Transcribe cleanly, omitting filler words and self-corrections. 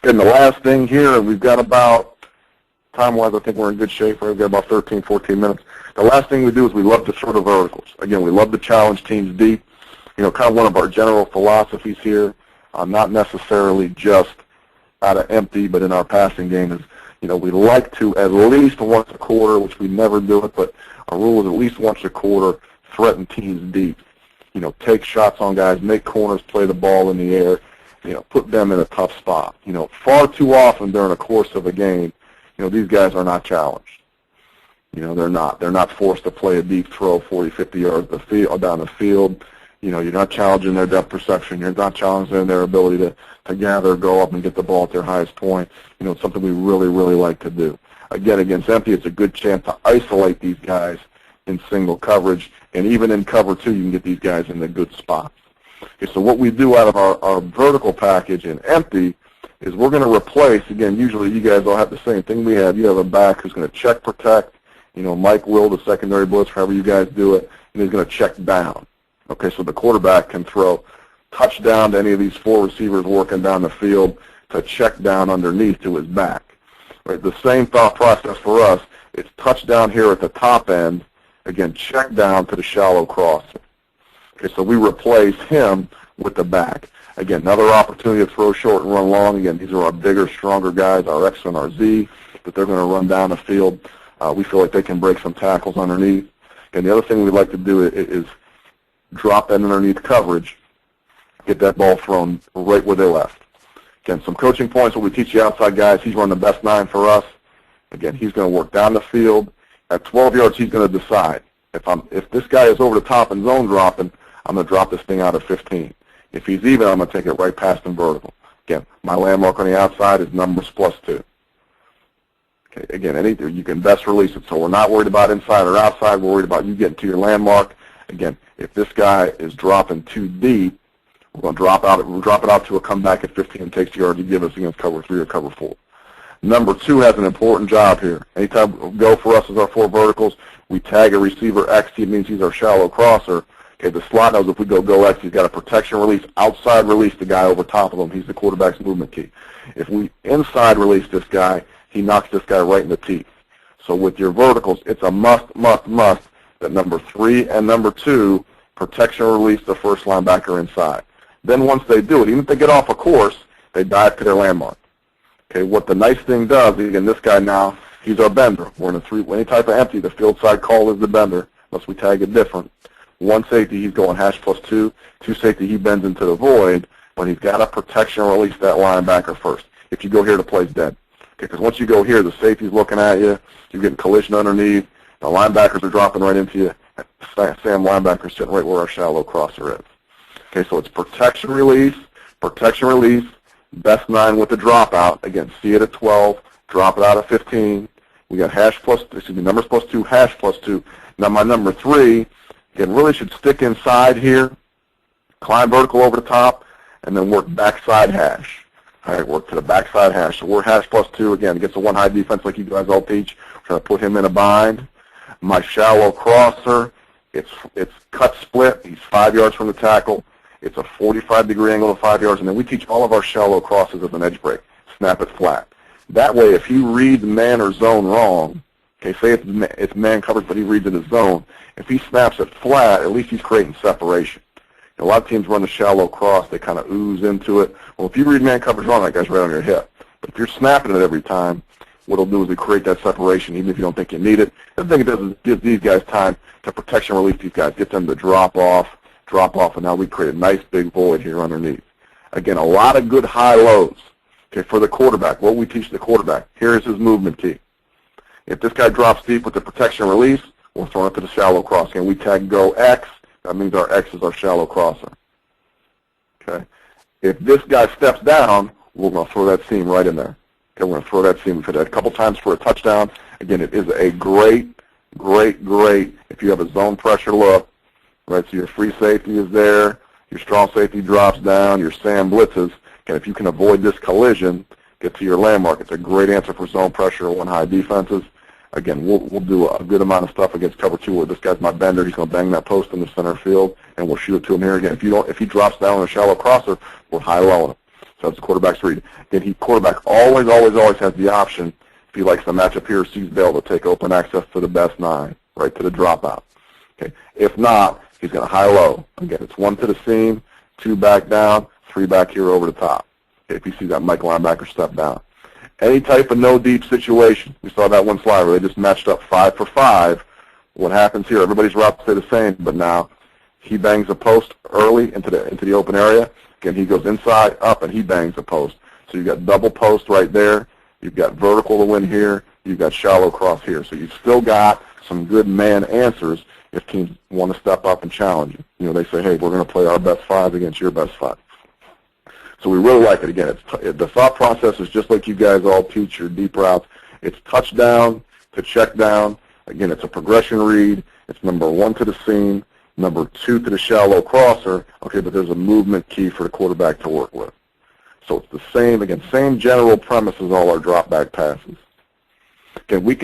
And the last thing here, we've got about, time-wise, I think we're in good shape. We've got about 13, 14 minutes. The last thing we do is we love to throw the verticals. Again, we love to challenge teams deep. You know, kind of one of our general philosophies here, not necessarily just out of empty, but in our passing game is, you know, we like to at least once a quarter, which we never do it, but our rule is at least once a quarter, threaten teams deep. You know, take shots on guys, make corners, play the ball in the air, you know, put them in a tough spot. You know, far too often during the course of a game, you know, these guys are not challenged. You know, they're not. They're not forced to play a deep throw 40, 50 yards down the field. You know, you're not challenging their depth perception. You're not challenging their ability to gather, go up, and get the ball at their highest point. You know, it's something we really, really like to do. Again, against empty, it's a good chance to isolate these guys in single coverage, and even in cover two, you can get these guys in the good spots. Okay, so what we do out of our vertical package in empty is we're going to replace, again, usually you guys all have the same thing we have. You have a back who's going to check protect, you know, Mike will, the secondary blitz, however you guys do it, and he's going to check down. Okay, so the quarterback can throw touchdown to any of these four receivers working down the field to check down underneath to his back. Right, the same thought process for us. It's touchdown here at the top end, again, check down to the shallow crosser. Okay, so we replace him with the back. Again, another opportunity to throw short and run long. Again, these are our bigger, stronger guys, our X and our Z, that they're going to run down the field. We feel like they can break some tackles underneath. And the other thing we like to do is drop that underneath coverage, get that ball thrown right where they left. Again, some coaching points where we teach the outside guys. He's running the best 9 for us. Again, he's going to work down the field. At 12 yards, he's going to decide. If this guy is over the top and zone dropping, I'm going to drop this thing out at 15. If he's even, I'm going to take it right past him vertical. Again, my landmark on the outside is numbers +2. Okay, again, you can best release it. So we're not worried about inside or outside. We're worried about you getting to your landmark. Again, if this guy is dropping too deep, we're going to drop it out to a comeback at 15 and takes the yard to give us against cover 3 or cover 4. Number 2 has an important job here. Anytime go for us is our 4 verticals, we tag a receiver X. It means he's our shallow crosser. Okay, the slot knows if we go X, he's got a protection release, outside release the guy over top of him. He's the quarterback's movement key. If we inside release this guy, he knocks this guy right in the teeth. So with your verticals, it's a must that number 3 and number 2 protection release the first linebacker inside. Then once they do it, even if they get off a course, they dive to their landmark. Okay, what the nice thing does, again, this guy now, he's our bender. We're in a 3, any type of empty, the field side call is the bender, unless we tag it different. 1 safety, he's going hash +2. 2 safety, he bends into the void, but he's got to protection release that linebacker first. If you go here, the play's dead. Okay, because once you go here, the safety's looking at you, you're getting collision underneath, the linebackers are dropping right into you. Sam linebacker's sitting right where our shallow crosser is. Okay, so it's protection release, best 9 with the dropout. Again, see it at 12, drop it out at 15. We got numbers +2, hash +2. Now my number 3, again, really should stick inside here, climb vertical over the top, and then work backside hash. All right, work to the backside hash. So we're hash +2 again against a 1 high defense like you guys all teach. We're trying to put him in a bind. My shallow crosser, it's cut split. He's 5 yards from the tackle. It's a 45-degree angle to 5 yards, and then we teach all of our shallow crosses as an edge break. Snap it flat. That way, if he reads man or zone wrong, okay, say it's man coverage, but he reads in his zone, if he snaps it flat, at least he's creating separation. A lot of teams run the shallow cross. They kind of ooze into it. Well, if you read man coverage wrong, that guy's right on your hip. But if you're snapping it every time, what it'll do is it create that separation, even if you don't think you need it. The thing it does is give these guys time to protection release these guys, get them to drop off, and now we create a nice big void here underneath. Again, a lot of good high lows. Okay, for the quarterback, what we teach the quarterback, here is his movement key. If this guy drops deep with the protection release, we're throwing it to the shallow cross. And we tag go X, that means our X is our shallow crosser. Okay. If this guy steps down, we're going to throw that seam right in there. Okay, we're going to throw that seam. We've hit that a couple times for a touchdown. Again, it is a great, if you have a zone pressure look, right, so your free safety is there, your strong safety drops down, your Sam blitzes, and if you can avoid this collision, get to your landmark. It's a great answer for zone pressure or 1 high defenses. Again, we'll do a good amount of stuff against cover 2 where this guy's my bender. He's going to bang that post in the center field, and we'll shoot it to him here again. If he drops down on a shallow crosser, we're high-lowing him. So that's the quarterback's read. Then quarterback always has the option, if he likes to match up here, sees bail, to take open access to the best 9, right to the dropout. Okay. If not, he's going to high-low. Again, it's 1 to the seam, 2 back down, 3 back here over the top. Okay, if you see that Mike linebacker step down. Any type of no-deep situation, we saw that one slide where they just matched up 5 for 5. What happens here? Everybody's routes stay the same, but now he bangs a post early into the open area. Again, he goes inside, up, and he bangs a post. So you've got double post right there. You've got vertical to win here. You've got shallow cross here. So you've still got some good man answers if teams want to step up and challenge you. You know, they say, hey, we're going to play our best 5 against your best 5. So we really like it. Again, the thought process is just like you guys all teach your deep routes. It's touchdown to check down. Again, it's a progression read. It's number 1 to the seam, number 2 to the shallow crosser. Okay, but there's a movement key for the quarterback to work with. So it's the same, again, same general premise as all our drop back passes. Again, we can